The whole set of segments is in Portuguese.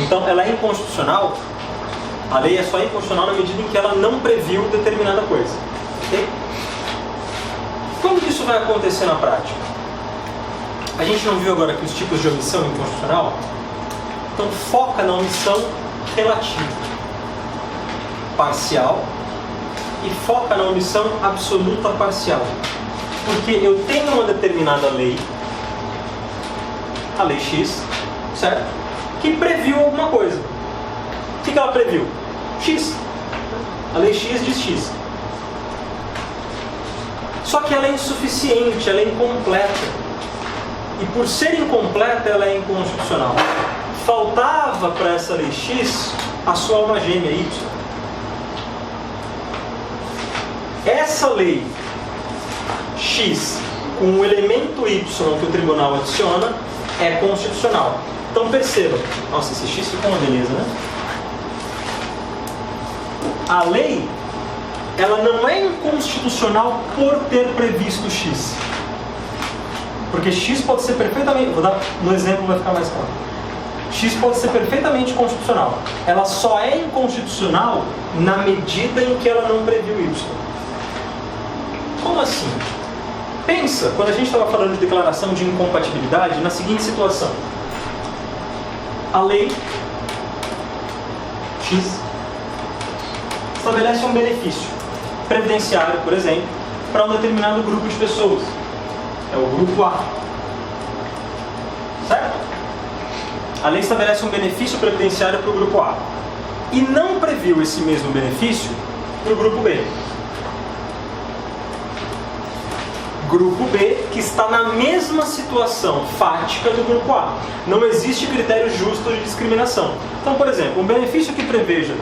Então, ela é inconstitucional, a lei é só inconstitucional na medida em que ela não previu determinada coisa. Ok? Quando isso vai acontecer na prática? A gente não viu agora aqui os tipos de omissão inconstitucional? Então, foca na omissão relativa, parcial, e foca na omissão absoluta parcial. Porque eu tenho uma determinada lei, a lei X, certo? Que previu alguma coisa. O que ela previu? X. A lei X diz X. Só que ela é insuficiente, ela é incompleta. E por ser incompleta, ela é inconstitucional. Faltava para essa lei X a sua alma gêmea, Y. Essa lei X, com o elemento Y que o tribunal adiciona, é constitucional. Então perceba, nossa, esse X ficou uma beleza, né? A lei, ela não é inconstitucional por ter previsto X. Porque X pode ser perfeitamente, vou dar um exemplo, vai ficar mais claro. X pode ser perfeitamente constitucional. Ela só é inconstitucional na medida em que ela não previu Y. Como assim? Pensa, quando a gente estava falando de declaração de incompatibilidade, na seguinte situação. A lei X estabelece um benefício previdenciário, por exemplo, para um determinado grupo de pessoas. É o grupo A. Certo? A lei estabelece um benefício previdenciário para o grupo A. E não previu esse mesmo benefício para o grupo B. Grupo B, que está na mesma situação fática do grupo A. Não existe critério justo de discriminação. Então, por exemplo, um benefício que preveja,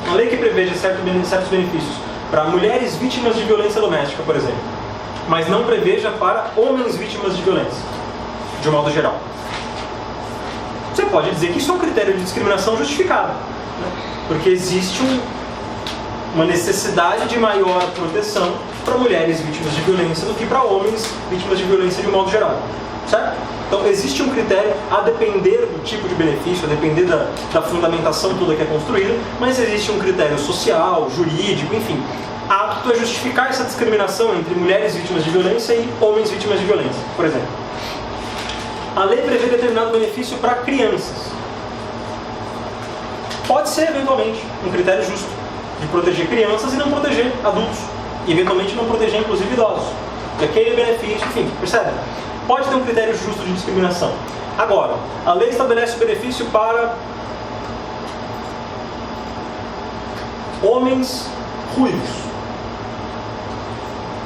uma lei que preveja certos benefícios para mulheres vítimas de violência doméstica, por exemplo, mas não preveja para homens vítimas de violência, de um modo geral. Você pode dizer que isso é um critério de discriminação justificado, né? Porque existe uma necessidade de maior proteção para mulheres vítimas de violência do que para homens vítimas de violência de um modo geral. Certo? Então existe um critério a depender do tipo de benefício, a depender da fundamentação toda que é construída, mas existe um critério social, jurídico, enfim, apto a justificar essa discriminação entre mulheres vítimas de violência e homens vítimas de violência, por exemplo. A lei prevê determinado benefício para crianças. Pode ser, eventualmente, um critério justo de proteger crianças e não proteger adultos. E, eventualmente, não proteger, inclusive, idosos. E aquele benefício, enfim, percebe? Pode ter um critério justo de discriminação. Agora, a lei estabelece o benefício para homens ruivos.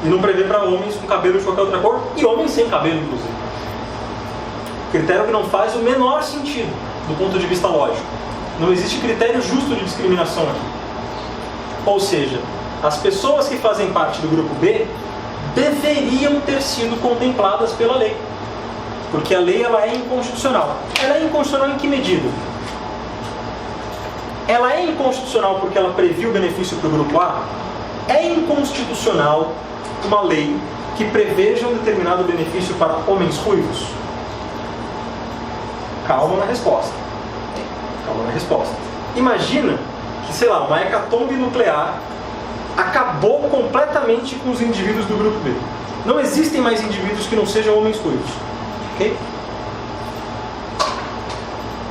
E não prevê para homens com cabelo de qualquer outra cor e homens sem cabelo, inclusive. Critério que não faz o menor sentido do ponto de vista lógico. Não existe critério justo de discriminação aqui. Ou seja, as pessoas que fazem parte do grupo B deveriam ter sido contempladas pela lei. Porque a lei ela é inconstitucional. Ela é inconstitucional em que medida? Ela é inconstitucional porque ela previu o benefício para o grupo A? É inconstitucional uma lei que preveja um determinado benefício para homens ruivos? Calma na resposta. Calma na resposta. Imagina que, sei lá, uma hecatombe nuclear acabou completamente com os indivíduos do grupo B. Não existem mais indivíduos que não sejam homens ruivos. Ok?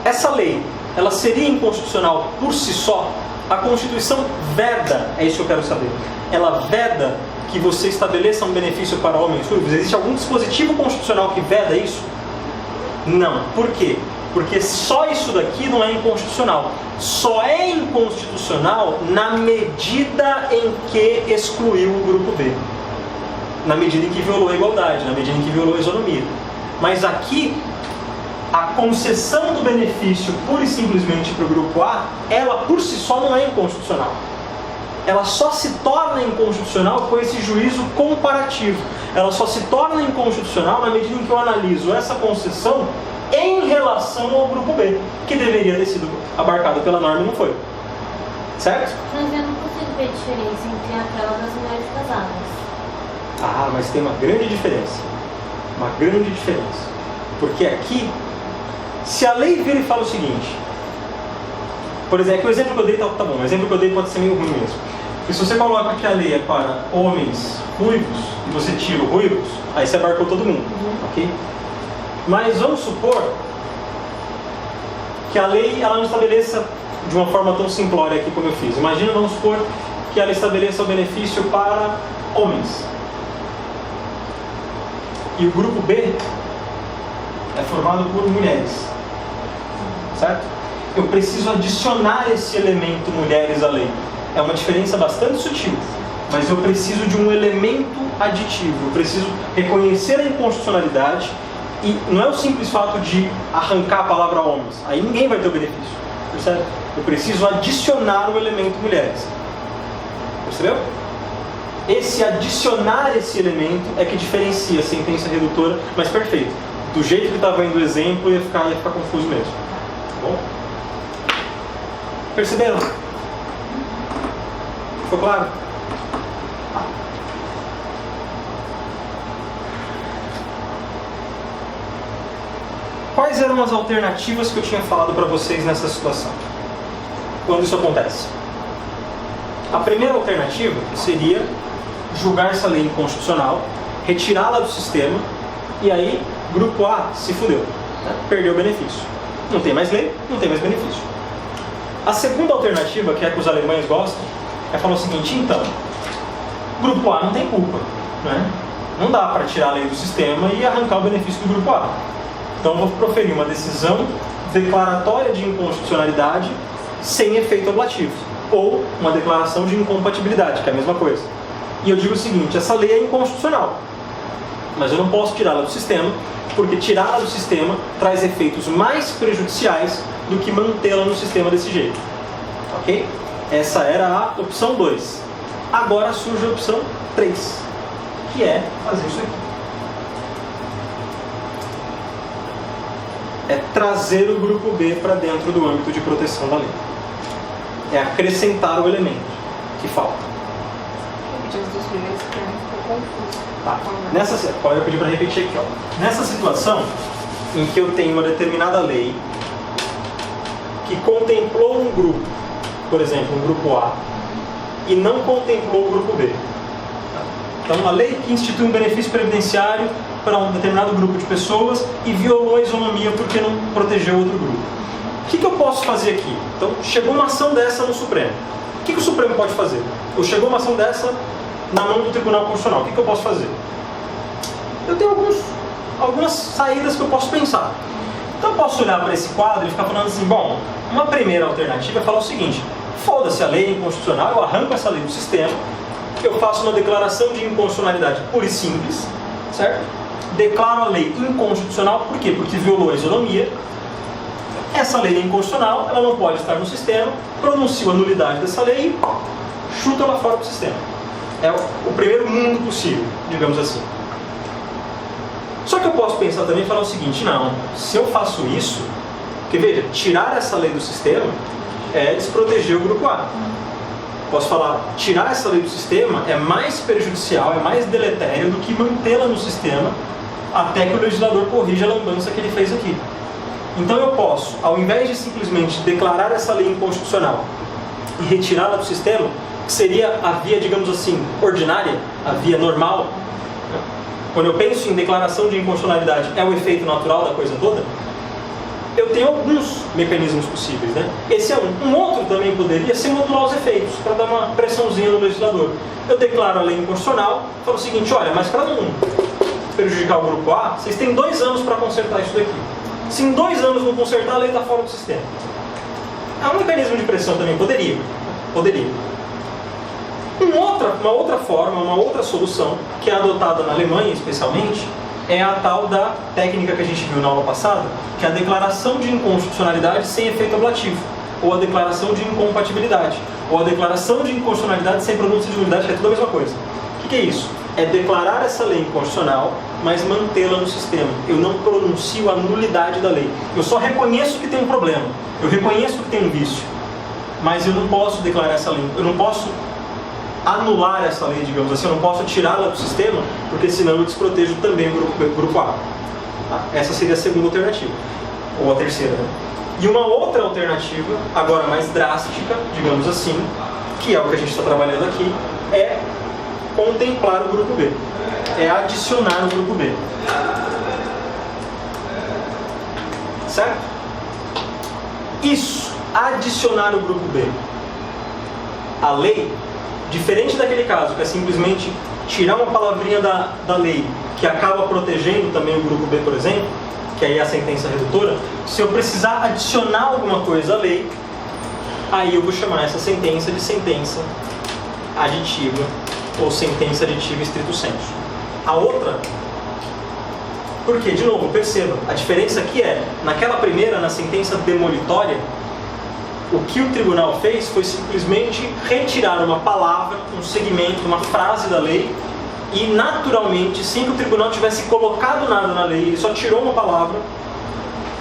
Essa lei, ela seria inconstitucional por si só? A Constituição veda, é isso que eu quero saber. Ela veda que você estabeleça um benefício para homens ruivos? Existe algum dispositivo constitucional que veda isso? Não. Por quê? Porque só isso daqui não é inconstitucional. Só é inconstitucional na medida em que excluiu o grupo B. Na medida em que violou a igualdade, na medida em que violou a isonomia. Mas aqui, a concessão do benefício pura e simplesmente para o grupo A, ela por si só não é inconstitucional. Ela só se torna inconstitucional com esse juízo comparativo. Ela só se torna inconstitucional na medida em que eu analiso essa concessão em relação ao grupo B, que deveria ter sido abarcado pela norma e não foi. Certo? Mas eu não consigo ver diferença entre aquela das mulheres casadas. Ah, mas tem uma grande diferença. Uma grande diferença. Porque aqui, se a lei vira e fala o seguinte: Por exemplo, o exemplo que eu dei tá bom, o exemplo que eu dei pode ser meio ruim mesmo. Porque se você coloca que a lei é para homens ruivos e você tira o ruivos, aí você abarcou todo mundo, ok? Mas vamos supor que a lei ela não estabeleça de uma forma tão simplória aqui como eu fiz. Imagina, vamos supor que ela estabeleça o benefício para homens. E o grupo B é formado por mulheres. Certo? Eu preciso adicionar esse elemento mulheres à lei. É uma diferença bastante sutil, mas eu preciso de um elemento aditivo. Eu preciso reconhecer a inconstitucionalidade e não é o simples fato de arrancar a palavra homens. Aí ninguém vai ter o benefício. Percebe? Eu preciso adicionar o elemento mulheres. Percebeu? Esse adicionar esse elemento é que diferencia a sentença redutora, mas perfeito. Do jeito que estava indo o exemplo, ia ficar confuso mesmo. Tá bom? Perceberam? Ficou claro? Quais eram as alternativas que eu tinha falado para vocês nessa situação? Quando isso acontece? A primeira alternativa seria julgar essa lei inconstitucional, retirá-la do sistema e aí, grupo A se fudeu, né? Perdeu o benefício. Não tem mais lei, não tem mais benefício. A segunda alternativa, que é a que os alemães gostam, é falar o seguinte: então, grupo A não tem culpa, né? Não dá para tirar a lei do sistema e arrancar o benefício do grupo A. Então eu vou proferir uma decisão declaratória de inconstitucionalidade sem efeito ablativo, ou uma declaração de incompatibilidade, que é a mesma coisa. E eu digo o seguinte: essa lei é inconstitucional, mas eu não posso tirá-la do sistema, porque tirá-la do sistema traz efeitos mais prejudiciais do que mantê-la no sistema desse jeito. Ok? Essa era a opção 2. Agora surge a opção 3, que é fazer isso aqui. É trazer o grupo B para dentro do âmbito de proteção da lei. É acrescentar o elemento que falta. Tá. Pode pedir para repetir aqui. Ó. Nessa situação em que eu tenho uma determinada lei que contemplou um grupo, por exemplo, um grupo A, e não contemplou o grupo B. Então, uma lei que institui um benefício previdenciário para um determinado grupo de pessoas e violou a isonomia porque não protegeu outro grupo. O que eu posso fazer aqui? Então, chegou uma ação dessa no Supremo. O que o Supremo pode fazer? Ou chegou uma ação dessa na mão do Tribunal Constitucional. O que eu posso fazer? Eu tenho algumas saídas que eu posso pensar. Então, eu posso olhar para esse quadro e ficar falando assim, bom, uma primeira alternativa é falar o seguinte: foda-se a lei inconstitucional, eu arranco essa lei do sistema, eu faço uma declaração de inconstitucionalidade pura e simples, certo? Declaro a lei inconstitucional, por quê? Porque violou a isonomia. Essa lei é inconstitucional, ela não pode estar no sistema, pronuncio a nulidade dessa lei e chuto ela fora do sistema. É o primeiro mundo possível, digamos assim. Só que eu posso pensar também e falar o seguinte: não, se eu faço isso, porque veja, tirar essa lei do sistema é desproteger o grupo A. Posso falar, tirar essa lei do sistema é mais prejudicial, é mais deletério do que mantê-la no sistema até que o legislador corrija a lambança que ele fez aqui. Então eu posso, ao invés de simplesmente declarar essa lei inconstitucional e retirá-la do sistema, que seria a via, digamos assim, ordinária, a via normal, quando eu penso em declaração de inconstitucionalidade, é o efeito natural da coisa toda, eu tenho alguns mecanismos possíveis, né? Esse é um. Um outro também poderia ser modular os efeitos, para dar uma pressãozinha no legislador. Eu declaro a lei inconstitucional, falo o seguinte: olha, mas para não prejudicar o grupo A, vocês têm 2 anos para consertar isso daqui. Se em 2 anos não consertar, a lei está fora do sistema. É um mecanismo de pressão também, poderia. Uma outra forma, uma outra solução, que é adotada na Alemanha especialmente, é a tal da técnica que a gente viu na aula passada, que é a declaração de inconstitucionalidade sem efeito ablativo, ou a declaração de incompatibilidade, ou a declaração de inconstitucionalidade sem pronúncia de nulidade, que é tudo a mesma coisa. O que é isso? É declarar essa lei inconstitucional, mas mantê-la no sistema. Eu não pronuncio a nulidade da lei. Eu só reconheço que tem um problema, eu reconheço que tem um vício, mas eu não posso declarar essa lei, eu não posso anular essa lei, digamos assim, eu não posso tirá-la do sistema, porque senão eu desprotejo também o grupo A. Tá? Essa seria a segunda alternativa, ou a terceira, né? E uma outra alternativa, agora mais drástica, digamos assim, que é o que a gente está trabalhando aqui, é contemplar o grupo B. É adicionar o grupo B. Certo? Isso, adicionar o grupo B. A lei, diferente daquele caso, que é simplesmente tirar uma palavrinha da lei, que acaba protegendo também o grupo B, por exemplo, que aí é a sentença redutora, se eu precisar adicionar alguma coisa à lei, aí eu vou chamar essa sentença de sentença aditiva, ou sentença aditiva estrito sensu. A outra, porque, de novo, perceba, a diferença aqui é, naquela primeira, na sentença demolitória, o que o tribunal fez foi simplesmente retirar uma palavra, um segmento, uma frase da lei, e naturalmente, sem que o tribunal tivesse colocado nada na lei, ele só tirou uma palavra,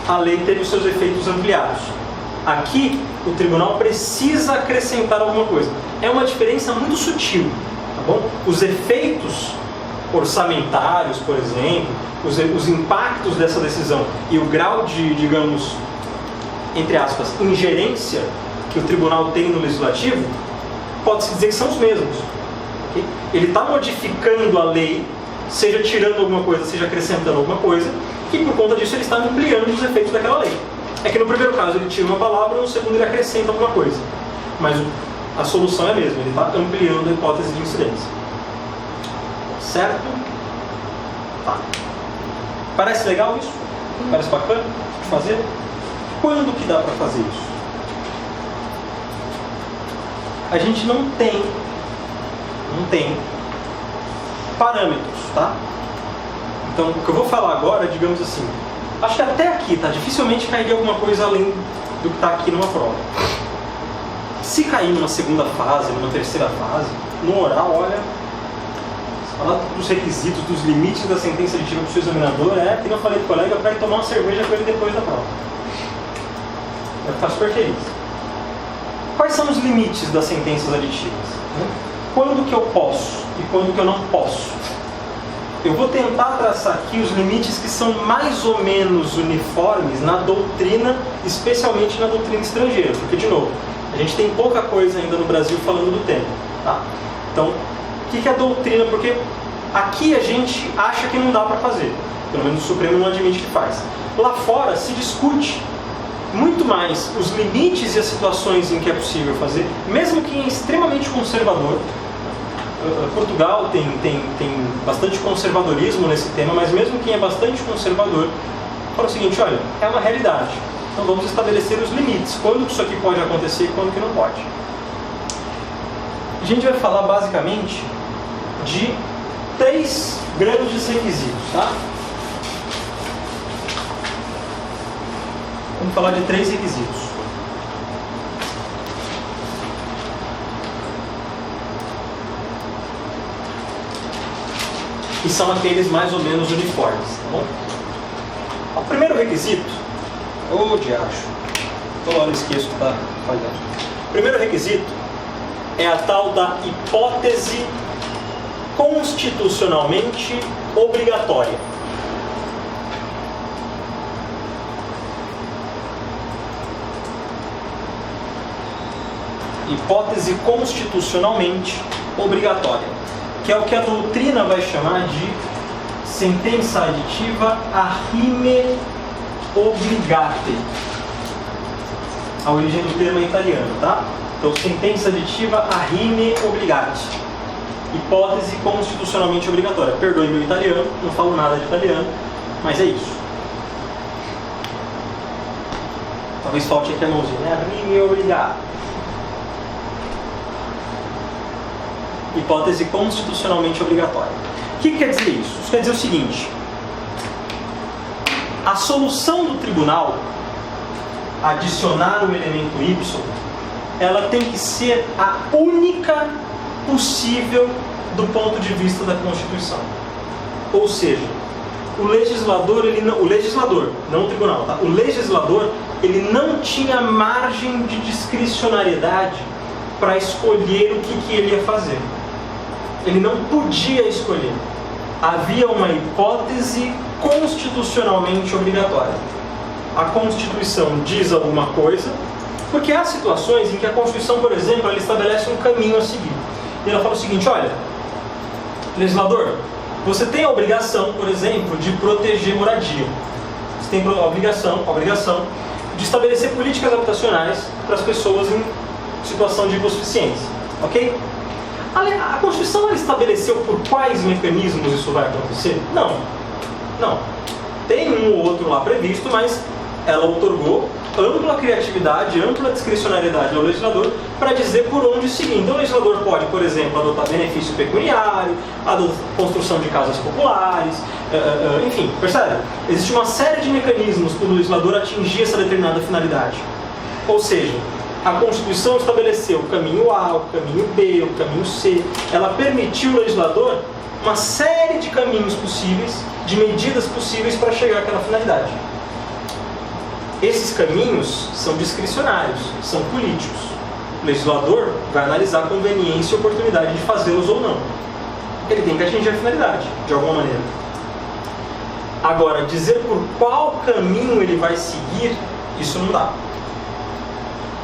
a lei teve os seus efeitos ampliados. Aqui, o tribunal precisa acrescentar alguma coisa. É uma diferença muito sutil, tá bom? Os efeitos orçamentários, por exemplo, os impactos dessa decisão e o grau de, digamos, entre aspas, ingerência que o tribunal tem no legislativo, pode-se dizer que são os mesmos. Okay? Ele está modificando a lei, seja tirando alguma coisa, seja acrescentando alguma coisa, e por conta disso ele está ampliando os efeitos daquela lei. É que no primeiro caso ele tira uma palavra, no segundo ele acrescenta alguma coisa. Mas a solução é a mesma, ele está ampliando a hipótese de incidência. Certo? Tá. Parece legal isso? Parece bacana de fazer? Quando que dá para fazer isso? A gente não tem parâmetros, tá? Então, o que eu vou falar agora, digamos assim, acho que até aqui, tá? Dificilmente cairia alguma coisa além do que está aqui numa prova. Se cair numa segunda fase, numa terceira fase, no oral, olha, falar dos requisitos, dos limites da sentença aditiva para o seu examinador é, que eu falei do colega, para ir tomar uma cerveja com ele depois da prova. Vai ficar super feliz. Quais são os limites das sentenças aditivas? Quando que eu posso e quando que eu não posso? Eu vou tentar traçar aqui os limites que são mais ou menos uniformes na doutrina, especialmente na doutrina estrangeira, porque, de novo, a gente tem pouca coisa ainda no Brasil falando do tema. Tá? Então, o que é a doutrina? Porque aqui a gente acha que não dá para fazer, pelo menos o Supremo não admite que faz. Lá fora se discute muito mais os limites e as situações em que é possível fazer, mesmo quem é extremamente conservador. Portugal tem bastante conservadorismo nesse tema, mas mesmo quem é bastante conservador fala o seguinte, olha, é uma realidade, então vamos estabelecer os limites, quando isso aqui pode acontecer e quando que não pode. A gente vai falar basicamente de 3 grandes requisitos, tá? Vamos falar de 3 requisitos. E são aqueles mais ou menos uniformes, tá bom? O primeiro requisito... diacho. Toda hora eu esqueço que está falhando. O primeiro requisito é a tal da hipótese constitucionalmente obrigatória. Hipótese constitucionalmente obrigatória, que é o que a doutrina vai chamar de sentença aditiva arrime obligate. A origem do termo é italiano, tá? Então, sentença aditiva arrime obligate. Hipótese constitucionalmente obrigatória. Perdoe meu italiano, não falo nada de italiano, mas é isso. Talvez falte aqui a mãozinha, né? Arrime obligate. Hipótese constitucionalmente obrigatória. O que quer dizer isso? Isso quer dizer o seguinte: a solução do tribunal, adicionar o elemento Y, ela tem que ser a única possível do ponto de vista da Constituição. Ou seja, o legislador, não o tribunal, tá? O legislador, ele não tinha margem de discricionariedade para escolher o que ele ia fazer. Ele não podia escolher. Havia uma hipótese constitucionalmente obrigatória. a Constituição diz alguma coisa, porque há situações em que a Constituição, por exemplo, ela estabelece um caminho a seguir. E ela fala o seguinte: olha, legislador, você tem a obrigação, por exemplo, de proteger moradia. Você tem a obrigação de estabelecer políticas habitacionais para as pessoas em situação de hipossuficiência. Ok? A Constituição ela estabeleceu por quais mecanismos isso vai acontecer? Não. Tem um ou outro lá previsto, mas ela outorgou ampla criatividade, ampla discricionariedade ao legislador para dizer por onde seguir. Então o legislador pode, por exemplo, adotar benefício pecuniário, adotar construção de casas populares, enfim, percebe? Existe uma série de mecanismos para o legislador atingir essa determinada finalidade. Ou seja, a Constituição estabeleceu o caminho A, o caminho B, o caminho C. Ela permitiu ao legislador uma série de caminhos possíveis, de medidas possíveis para chegar àquela finalidade. Esses caminhos são discricionários, são políticos. O legislador vai analisar a conveniência e oportunidade de fazê-los ou não. Ele tem que atingir a finalidade, de alguma maneira. Agora, dizer por qual caminho ele vai seguir, isso não dá.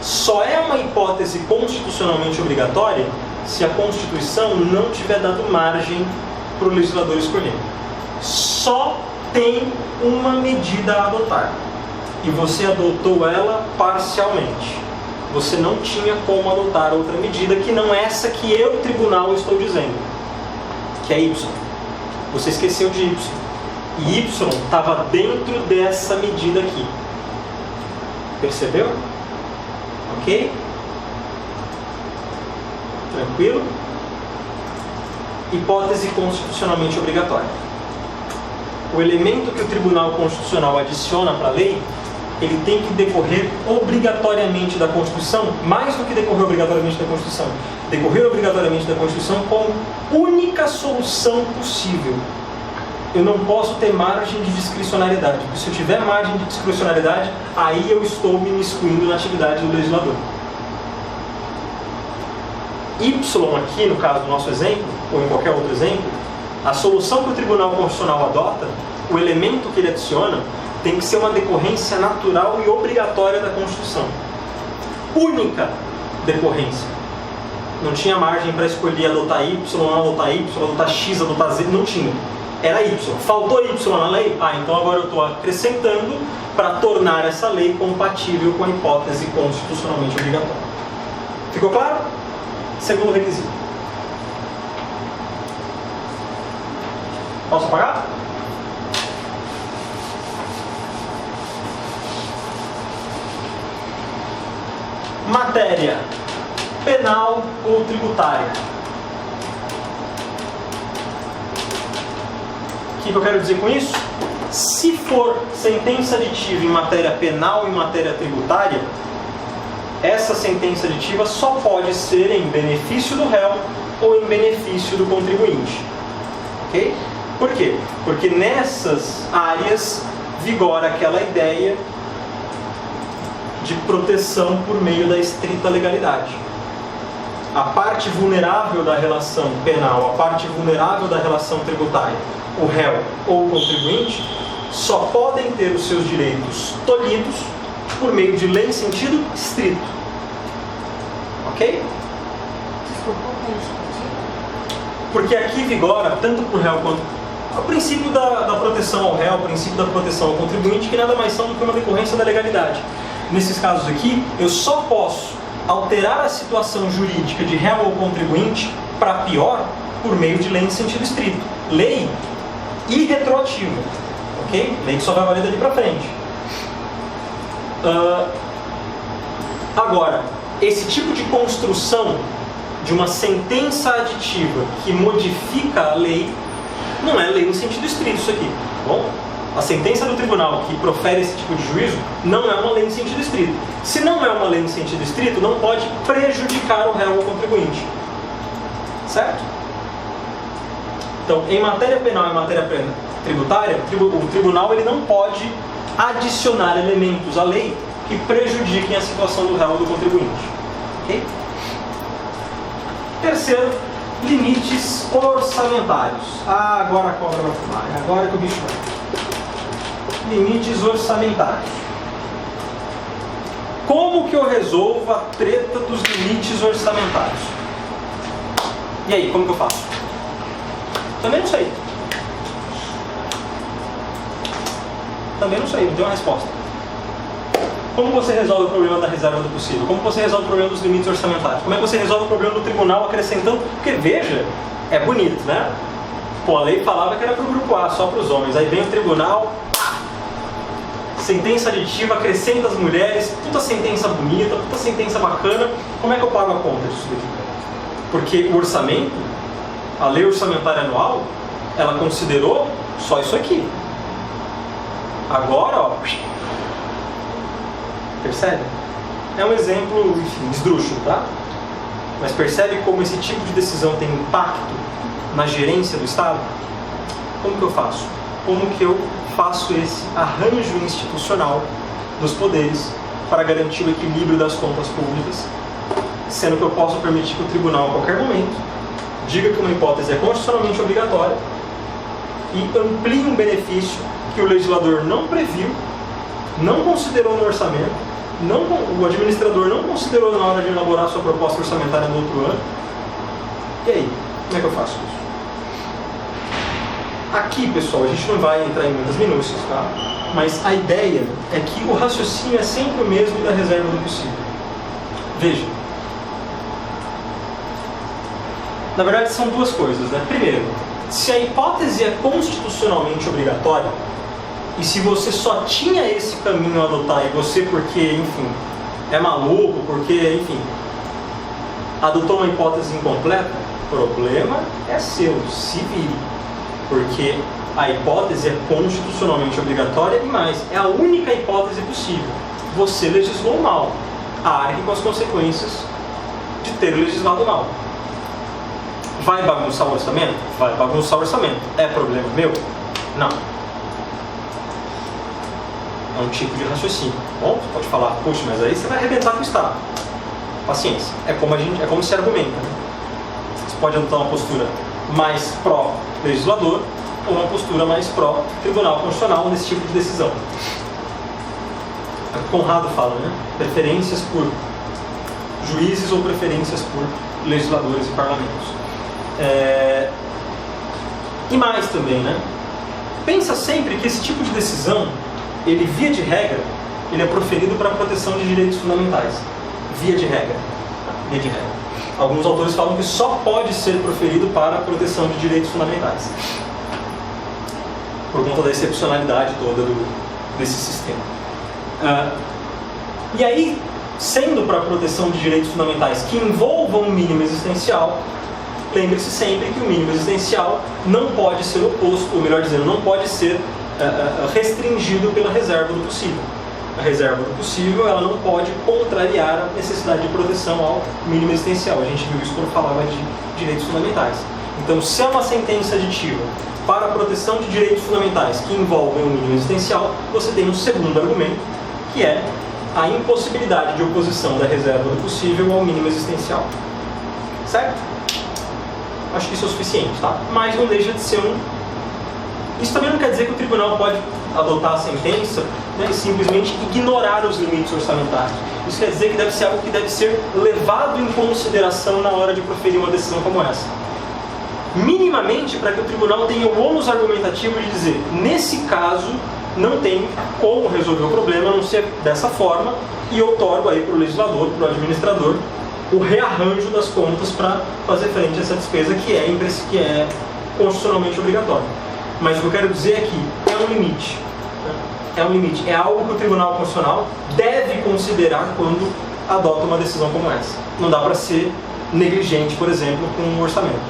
Só é uma hipótese constitucionalmente obrigatória se a Constituição não tiver dado margem para o legislador escolher. Só tem uma medida a adotar. E você adotou ela parcialmente. Você não tinha como adotar outra medida que não essa que eu, tribunal, estou dizendo, que é Y. Você esqueceu de Y. E Y estava dentro dessa medida aqui. Percebeu? Ok? Tranquilo? Hipótese constitucionalmente obrigatória. O elemento que o Tribunal Constitucional adiciona para a lei, ele tem que decorrer obrigatoriamente da Constituição, mais do que decorrer obrigatoriamente da Constituição. Decorrer obrigatoriamente da Constituição como única solução possível. Eu não posso ter margem de discricionariedade, porque se eu tiver margem de discricionariedade, aí eu estou me imiscuindo na atividade do legislador. Y aqui, no caso do nosso exemplo, ou em qualquer outro exemplo, a solução que o Tribunal Constitucional adota, o elemento que ele adiciona, tem que ser uma decorrência natural e obrigatória da Constituição. Única decorrência. Não tinha margem para escolher adotar Y, não adotar Y, adotar X, adotar Z, não tinha. Era Y. Faltou Y na lei? Então agora eu estou acrescentando para tornar essa lei compatível com a hipótese constitucionalmente obrigatória. Ficou claro? Segundo requisito. Posso apagar? Matéria penal ou tributária. O que eu quero dizer com isso? Se for sentença aditiva em matéria penal e matéria tributária, essa sentença aditiva só pode ser em benefício do réu ou em benefício do contribuinte. Ok? Por quê? Porque nessas áreas vigora aquela ideia de proteção por meio da estrita legalidade. A parte vulnerável da relação penal, a parte vulnerável da relação tributária, o réu ou o contribuinte, só podem ter os seus direitos tolhidos por meio de lei em sentido estrito. Ok? Porque aqui vigora, tanto para o réu quanto o princípio da proteção ao réu, o princípio da proteção ao contribuinte, que nada mais são do que uma decorrência da legalidade. Nesses casos aqui, eu só posso alterar a situação jurídica de réu ou contribuinte para pior por meio de lei em sentido estrito. Lei irretroativa. Ok? Lei que só vai valer dali para frente. Agora, esse tipo de construção de uma sentença aditiva que modifica a lei, não é lei em sentido estrito isso aqui. Bom? A sentença do tribunal que profere esse tipo de juízo não é uma lei em sentido estrito. Se não é uma lei em sentido estrito, não pode prejudicar o réu ou contribuinte. Certo? Então, em matéria penal e matéria tributária, o tribunal ele não pode adicionar elementos à lei que prejudiquem a situação do réu ou do contribuinte. Ok? Terceiro, limites orçamentários. Agora a cobra vai fumar. Agora que o bicho vai. Limites orçamentários. Como que eu resolvo a treta dos limites orçamentários? E aí, como que eu faço? Também não sei. Também não sei, não tenho uma resposta. Como você resolve o problema da reserva do possível? Como você resolve o problema dos limites orçamentários? Como é que você resolve o problema do tribunal acrescentando? Porque, veja, é bonito, né? Pô, a lei falava que era para o grupo A, só para os homens. Aí vem o tribunal, sentença aditiva, acrescenta as mulheres, puta sentença bonita, puta sentença bacana. Como é que eu pago a conta disso daqui? Porque o orçamento, a lei orçamentária anual, ela considerou só isso aqui. Agora, ó, percebe? É um exemplo, enfim, esdrúxulo, tá? Mas percebe como esse tipo de decisão tem impacto na gerência do Estado? Como que eu faço? Como que eu faço esse arranjo institucional dos poderes para garantir o equilíbrio das contas públicas, sendo que eu posso permitir que o tribunal, a qualquer momento, diga que uma hipótese é constitucionalmente obrigatória e amplie um benefício que o legislador não previu, não considerou no orçamento, o administrador não considerou na hora de elaborar sua proposta orçamentária no outro ano. E aí, como é que eu faço isso? Aqui, pessoal, a gente não vai entrar em muitas minúcias, tá? Mas a ideia é que o raciocínio é sempre o mesmo da reserva do possível. Veja. Na verdade, são duas coisas, né? Primeiro, se a hipótese é constitucionalmente obrigatória, e se você só tinha esse caminho a adotar, e você porque, enfim, é maluco, porque, enfim, adotou uma hipótese incompleta, o problema é seu, se vire. Porque a hipótese é constitucionalmente obrigatória e mais, é a única hipótese possível. Você legislou mal. Arque com as consequências de ter legislado mal. Vai bagunçar o orçamento? Vai bagunçar o orçamento. É problema meu? Não. É um tipo de raciocínio. Bom, você pode falar, poxa, mas aí você vai arrebentar com o Estado. Paciência. É como se argumenta. Né? Você pode adotar uma postura mais pró-legislador ou uma postura mais pró-tribunal constitucional nesse tipo de decisão. Conrado fala, né? Preferências por juízes ou preferências por legisladores e parlamentos. E mais também, né? Pensa sempre que esse tipo de decisão, ele, via de regra, ele é proferido para a proteção de direitos fundamentais. Via de regra. Via de regra. Alguns autores falam que só pode ser proferido para a proteção de direitos fundamentais. Por conta da excepcionalidade toda desse sistema. E aí, sendo para a proteção de direitos fundamentais que envolvam um mínimo existencial, lembre-se sempre que o mínimo existencial não pode ser oposto, ou melhor dizendo, não pode ser restringido pela reserva do possível. A reserva do possível, ela não pode contrariar a necessidade de proteção ao mínimo existencial. A gente viu isso quando falava de direitos fundamentais. Então, se é uma sentença aditiva para a proteção de direitos fundamentais que envolvem o mínimo existencial, você tem um segundo argumento, que é a impossibilidade de oposição da reserva do possível ao mínimo existencial. Certo? Acho que isso é o suficiente, tá? Mas não deixa de ser um... Isso também não quer dizer que o tribunal pode adotar a sentença, né, e simplesmente ignorar os limites orçamentários. Isso quer dizer que deve ser algo que deve ser levado em consideração na hora de proferir uma decisão como essa. Minimamente para que o tribunal tenha o ônus argumentativo de dizer, nesse caso, não tem como resolver o problema, a não ser dessa forma, e eu otorgo aí para o legislador, para o administrador, o rearranjo das contas para fazer frente a essa despesa que é constitucionalmente obrigatória. Mas o que eu quero dizer é que é um limite. É um limite. É algo que o Tribunal Constitucional deve considerar quando adota uma decisão como essa. Não dá para ser negligente, por exemplo, com um orçamento.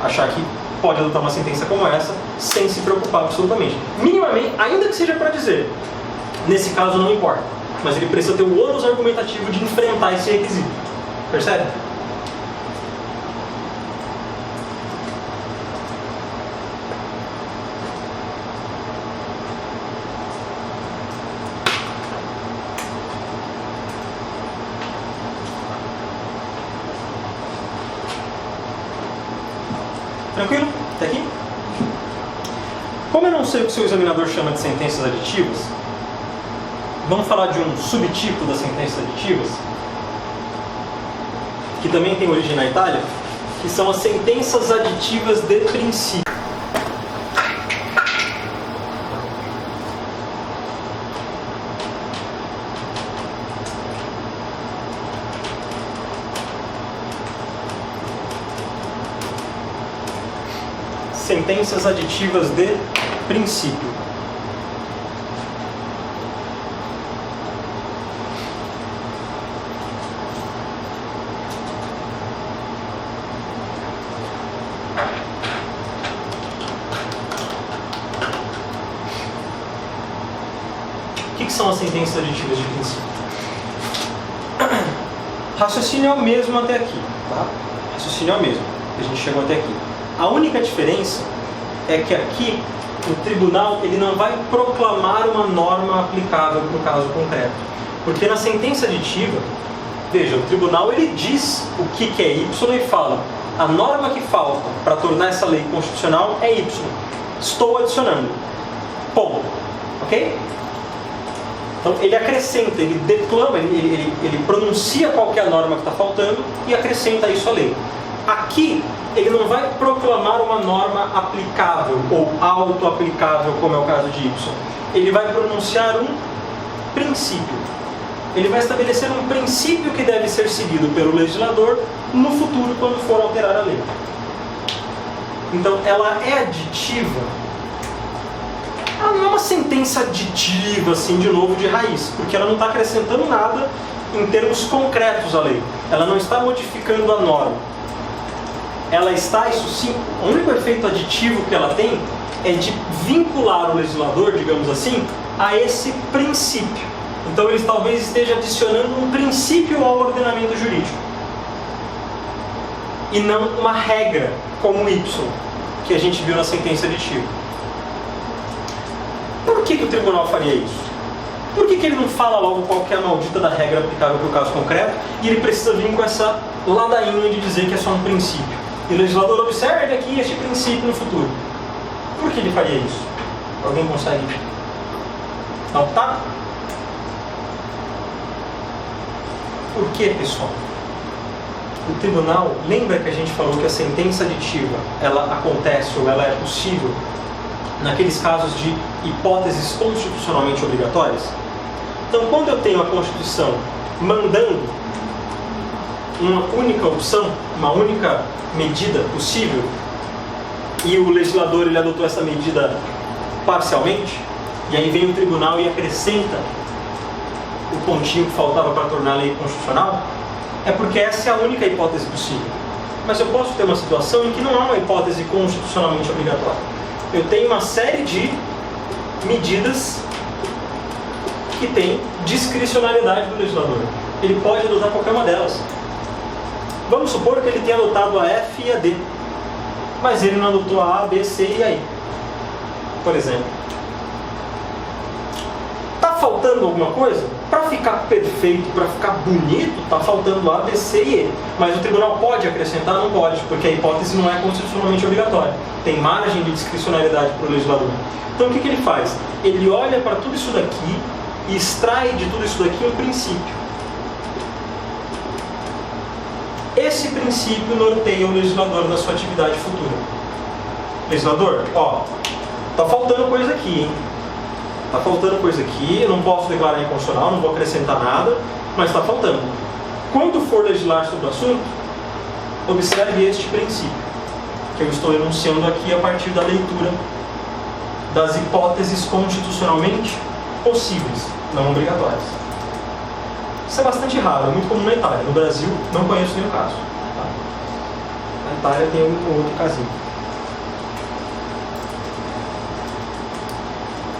Achar que pode adotar uma sentença como essa sem se preocupar absolutamente. Minimamente, ainda que seja para dizer, nesse caso não importa, mas ele precisa ter o ônus argumentativo de enfrentar esse requisito. Percebe? Tranquilo? Até aqui? Como eu não sei o que o seu examinador chama de sentenças aditivas, Vamos falar de um subtipo das sentenças aditivas, que também tem origem na Itália, que são as sentenças aditivas de princípio. Sentenças aditivas de princípio. O que são as sentenças aditivas de princípio? Raciocínio é o mesmo até aqui, tá? Raciocínio é o mesmo, a gente chegou até aqui. A única diferença é que aqui o tribunal ele não vai proclamar uma norma aplicável para o caso concreto. Porque na sentença aditiva, veja, o tribunal ele diz o que é Y e fala: a norma que falta para tornar essa lei constitucional é Y. Estou adicionando. Ponto. Ok? Então ele acrescenta, ele declama, ele pronuncia qual que é a norma que está faltando e acrescenta isso à lei. Aqui ele não vai proclamar uma norma aplicável ou auto-aplicável, como é o caso de Y. Ele vai pronunciar um princípio. Ele vai estabelecer um princípio que deve ser seguido pelo legislador no futuro, quando for alterar a lei. Então, ela é aditiva. Ela não é uma sentença aditiva, assim, de novo, de raiz, porque ela não está acrescentando nada em termos concretos à lei. Ela não está modificando a norma. Ela está, isso sim, o único efeito aditivo que ela tem é de vincular o legislador, digamos assim, a esse princípio. Então ele talvez esteja adicionando um princípio ao ordenamento jurídico e não uma regra como o Y, que a gente viu na sentença aditiva. Por que o tribunal faria isso? Por que ele não fala logo qual que é a maldita da regra aplicável para o caso concreto e ele precisa vir com essa ladainha de dizer que é só um princípio? E o legislador observe aqui este princípio no futuro. Por que ele faria isso? Alguém consegue notar? Por que, pessoal? O tribunal, lembra que a gente falou que a sentença aditiva, ela acontece ou ela é possível naqueles casos de hipóteses constitucionalmente obrigatórias? Então, quando eu tenho a Constituição mandando uma única opção, uma única medida possível, e o legislador ele adotou essa medida parcialmente, e aí vem o tribunal e acrescenta o pontinho que faltava para tornar a lei constitucional, é porque essa é a única hipótese possível. Mas eu posso ter uma situação em que não há uma hipótese constitucionalmente obrigatória. Eu tenho uma série de medidas que têm discricionalidade do legislador. Ele pode adotar qualquer uma delas. Vamos supor que ele tenha adotado a F e a D, mas ele não adotou a A, B, C e a I, por exemplo. Está faltando alguma coisa? Para ficar perfeito, para ficar bonito, está faltando A, B, C e E. Mas o tribunal pode acrescentar? Não pode, porque a hipótese não é constitucionalmente obrigatória. Tem margem de discricionalidade para o legislador. Então o que ele faz? Ele olha para tudo isso daqui e extrai de tudo isso daqui um princípio. Esse princípio norteia o legislador na sua atividade futura. Legislador, ó, tá faltando coisa aqui, hein? Tá faltando coisa aqui, eu não posso declarar inconstitucional, não vou acrescentar nada, mas está faltando. Quando for legislar sobre o assunto, observe este princípio, que eu estou enunciando aqui a partir da leitura das hipóteses constitucionalmente possíveis, não obrigatórias. Isso é bastante raro, é muito comum na Itália. No Brasil, não conheço nenhum caso. Tá? Na Itália tem um outro casinho.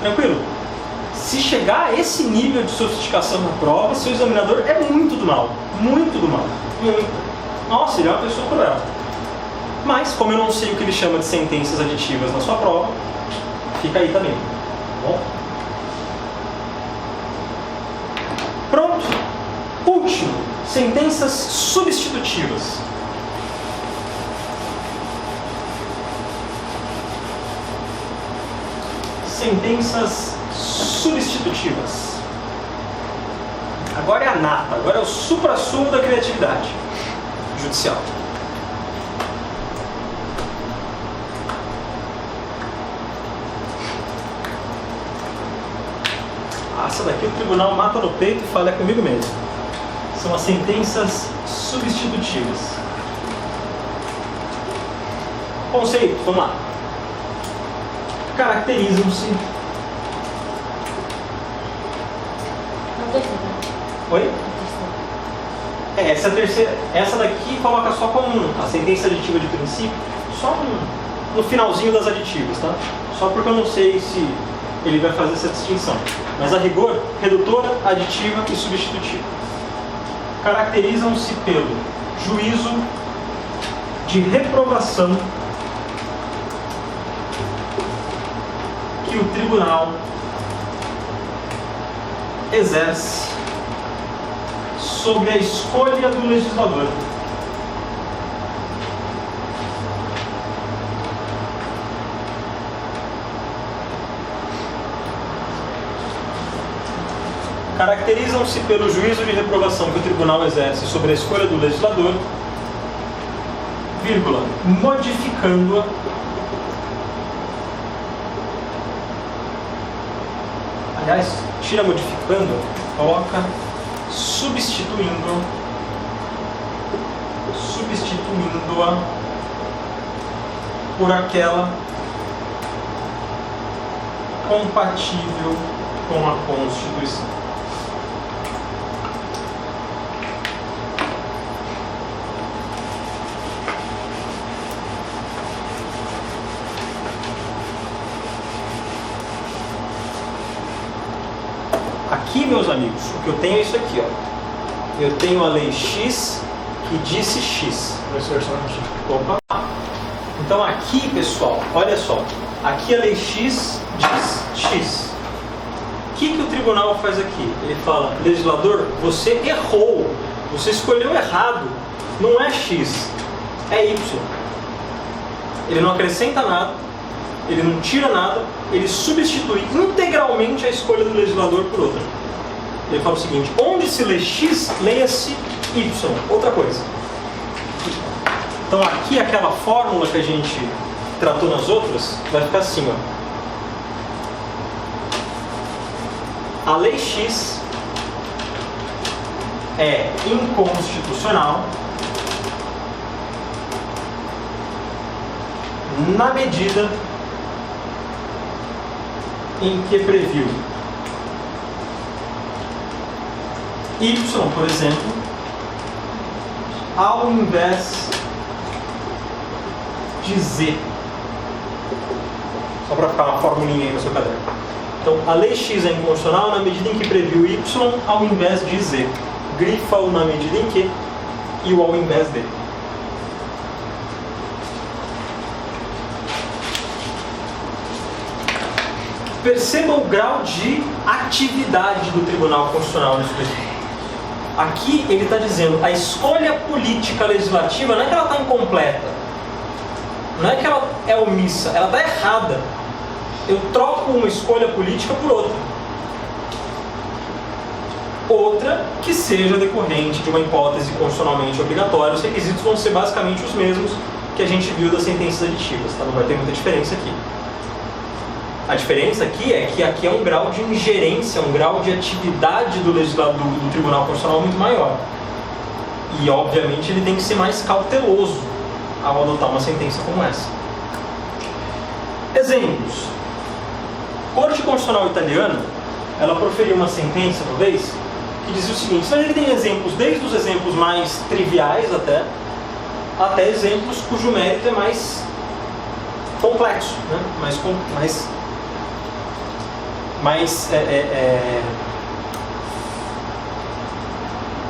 Tranquilo? Se chegar a esse nível de sofisticação na prova, seu examinador é muito do mal. Muito do mal. Muito. Nossa, ele é uma pessoa cruel. Mas, como eu não sei o que ele chama de sentenças aditivas na sua prova, fica aí também. Tá bom? Pronto. Último, sentenças substitutivas. Sentenças substitutivas. Agora é a nata, agora é o suprassumo da criatividade judicial. Essa daqui o tribunal mata no peito e fala: é comigo mesmo. São as sentenças substitutivas. Conceito, vamos lá. Caracterizam-se. Oi? Essa é a terceira. Essa daqui coloca só como a sentença aditiva de princípio, só no finalzinho das aditivas, tá? Só porque eu não sei se ele vai fazer essa distinção. Mas a rigor, redutora, aditiva e substitutiva. Caracterizam-se pelo juízo de reprovação que o tribunal exerce sobre a escolha do legislador. Caracterizam-se pelo juízo de reprovação que o tribunal exerce sobre a escolha do legislador, vírgula, modificando-a aliás, tira modificando, coloca substituindo-a por aquela compatível com a Constituição. Aqui, meus amigos, o que eu tenho é isso aqui, ó. Eu tenho a lei X que disse X. Professor, só um minutinho. Opa. Então aqui, pessoal, olha só. Aqui a lei X diz X. O que o tribunal faz aqui? Ele fala: legislador, você errou. Você escolheu errado. Não é X, é Y. Ele não acrescenta nada, ele não tira nada, ele substitui integralmente a escolha do legislador por outra. Ele fala o seguinte: onde se lê X, leia-se Y, outra coisa. Então aqui aquela fórmula que a gente tratou nas outras vai ficar assim, ó. A lei X é inconstitucional na medida em que previu Y, por exemplo, ao invés de Z. Só para ficar uma formulinha aí no seu caderno. Então, a lei X é inconstitucional na medida em que previu Y ao invés de Z. Grifa-o na medida em que e o ao invés de. Perceba o grau de atividade do Tribunal Constitucional nesse período. Aqui ele está dizendo: a escolha política legislativa não é que ela está incompleta, não é que ela é omissa, ela está errada. Eu troco uma escolha política por outra. Outra que seja decorrente de uma hipótese constitucionalmente obrigatória. Os requisitos vão ser basicamente os mesmos que a gente viu das sentenças aditivas, tá? Não vai ter muita diferença aqui. A diferença aqui é que aqui é um grau de ingerência, um grau de atividade do legislador, do Tribunal Constitucional muito maior. E, obviamente, ele tem que ser mais cauteloso ao adotar uma sentença como essa. Exemplos. Corte Constitucional Italiana, ela proferiu uma sentença, uma vez, que dizia o seguinte: mas ele tem exemplos, desde os exemplos mais triviais até exemplos cujo mérito é mais complexo, né?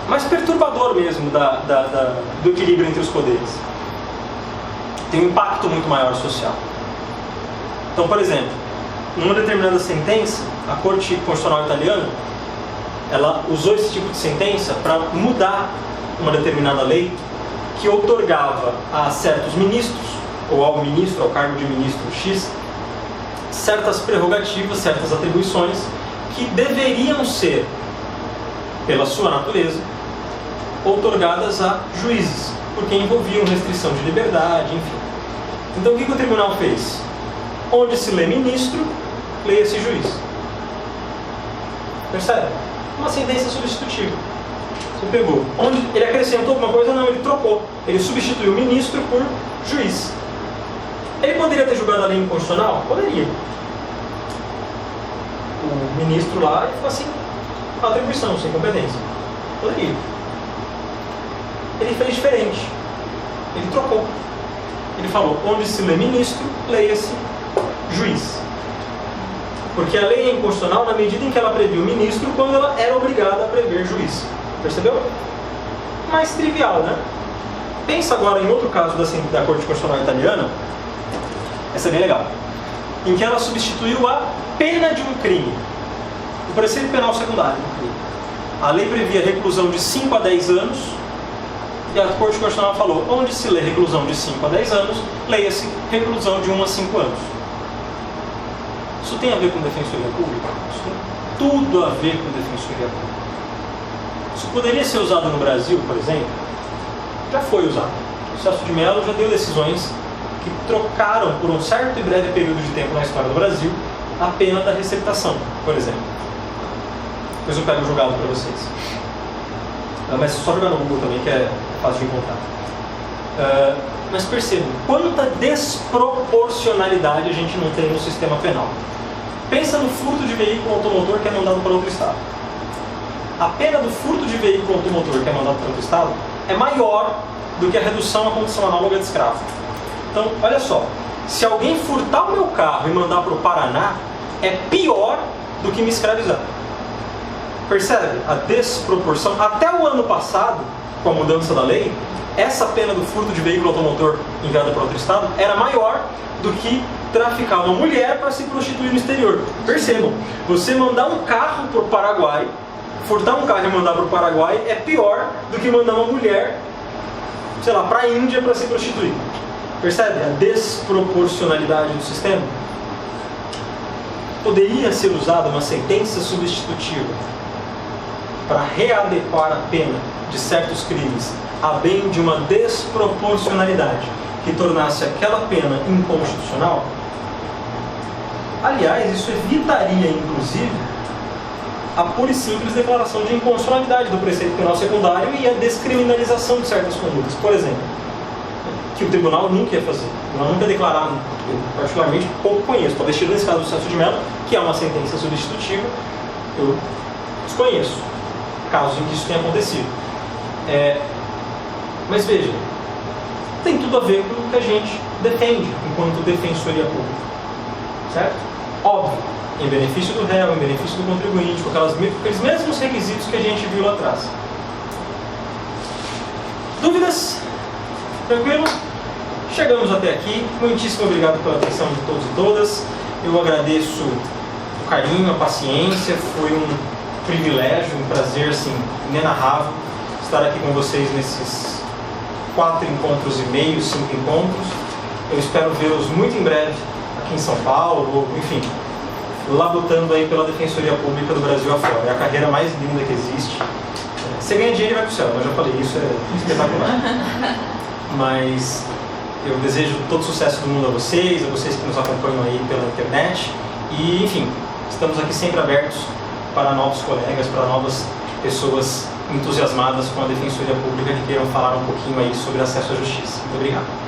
mais perturbador mesmo do equilíbrio entre os poderes. Tem um impacto muito maior social. Então, por exemplo, numa determinada sentença, a Corte Constitucional Italiana, ela usou esse tipo de sentença para mudar uma determinada lei que outorgava a certos ministros, ou ao ministro, ao cargo de ministro X, certas prerrogativas, certas atribuições que deveriam ser pela sua natureza, outorgadas a juízes, porque envolviam restrição de liberdade, enfim. Então o que o tribunal fez? Onde se lê ministro, leia-se juiz. Percebe? Uma sentença substitutiva. Você pegou. Onde ele acrescentou alguma coisa? Não, ele trocou. Ele substituiu ministro por juiz. Ele poderia ter julgado a lei inconstitucional? Poderia. O ministro lá, ele ficou assim, com atribuição, sem competência. Poderia. Ele fez diferente. Ele trocou. Ele falou, onde se lê ministro, leia-se juiz. Porque a lei é inconstitucional na medida em que ela prevê o ministro quando ela era obrigada a prever juiz. Percebeu? Mais trivial, né? Pensa agora em outro caso da Corte Constitucional Italiana. Essa é bem legal. Em que ela substituiu a pena de um crime. O preceito penal secundário do crime. A lei previa reclusão de 5 a 10 anos. E a Corte Constitucional falou, onde se lê reclusão de 5 a 10 anos, leia-se reclusão de 1 a 5 anos. Isso tem a ver com defensoria pública? Isso tem tudo a ver com defensoria pública. Isso poderia ser usado no Brasil, por exemplo? Já foi usado. O Celso de Mello já deu decisões que trocaram por um certo e breve período de tempo na história do Brasil a pena da receptação, por exemplo. Depois eu pego o julgado para vocês. Mas só jogar no Google também, que é fácil de encontrar. Mas percebam, quanta desproporcionalidade a gente não tem no sistema penal. Pensa no furto de veículo automotor que é mandado para outro estado. A pena do furto de veículo automotor que é mandado para outro estado é maior do que a redução à condição análoga de escravo. Então, olha só, se alguém furtar o meu carro e mandar para o Paraná, é pior do que me escravizar. Percebe a desproporção? Até o ano passado, com a mudança da lei, essa pena do furto de veículo automotor enviado para outro estado era maior do que traficar uma mulher para se prostituir no exterior. Percebam, você mandar um carro para o Paraguai, furtar um carro e mandar para o Paraguai é pior do que mandar uma mulher, sei lá, para a Índia para se prostituir. Percebe a desproporcionalidade do sistema? Poderia ser usada uma sentença substitutiva para readequar a pena de certos crimes a bem de uma desproporcionalidade que tornasse aquela pena inconstitucional? Aliás, isso evitaria, inclusive, a pura e simples declaração de inconstitucionalidade do preceito penal secundário e a descriminalização de certas condutas. Por exemplo, que o tribunal nunca ia fazer. O tribunal nunca ia declarar, eu particularmente pouco conheço, talvez tirando esse caso do Celso de Mello, que é uma sentença substitutiva, eu desconheço casos em que isso tenha acontecido. Mas veja, tem tudo a ver com o que a gente defende enquanto defensoria pública. Certo? Óbvio, em benefício do réu, em benefício do contribuinte, com aqueles mesmos requisitos que a gente viu lá atrás. Dúvidas? Tranquilo? Chegamos até aqui. Muitíssimo obrigado pela atenção de todos e todas. Eu agradeço o carinho, a paciência. Foi um privilégio, um prazer assim, inenarrável estar aqui com vocês nesses 4 encontros e meio, 5 encontros. Eu espero vê-los muito em breve aqui em São Paulo, ou, enfim, labutando aí pela Defensoria Pública do Brasil afora. É a carreira mais linda que existe. Você ganha dinheiro e vai pro céu, eu já falei, isso é espetacular. Mas eu desejo todo sucesso do mundo a vocês que nos acompanham aí pela internet. E, enfim, estamos aqui sempre abertos para novos colegas, para novas pessoas entusiasmadas com a Defensoria Pública que queiram falar um pouquinho aí sobre acesso à justiça. Muito obrigado.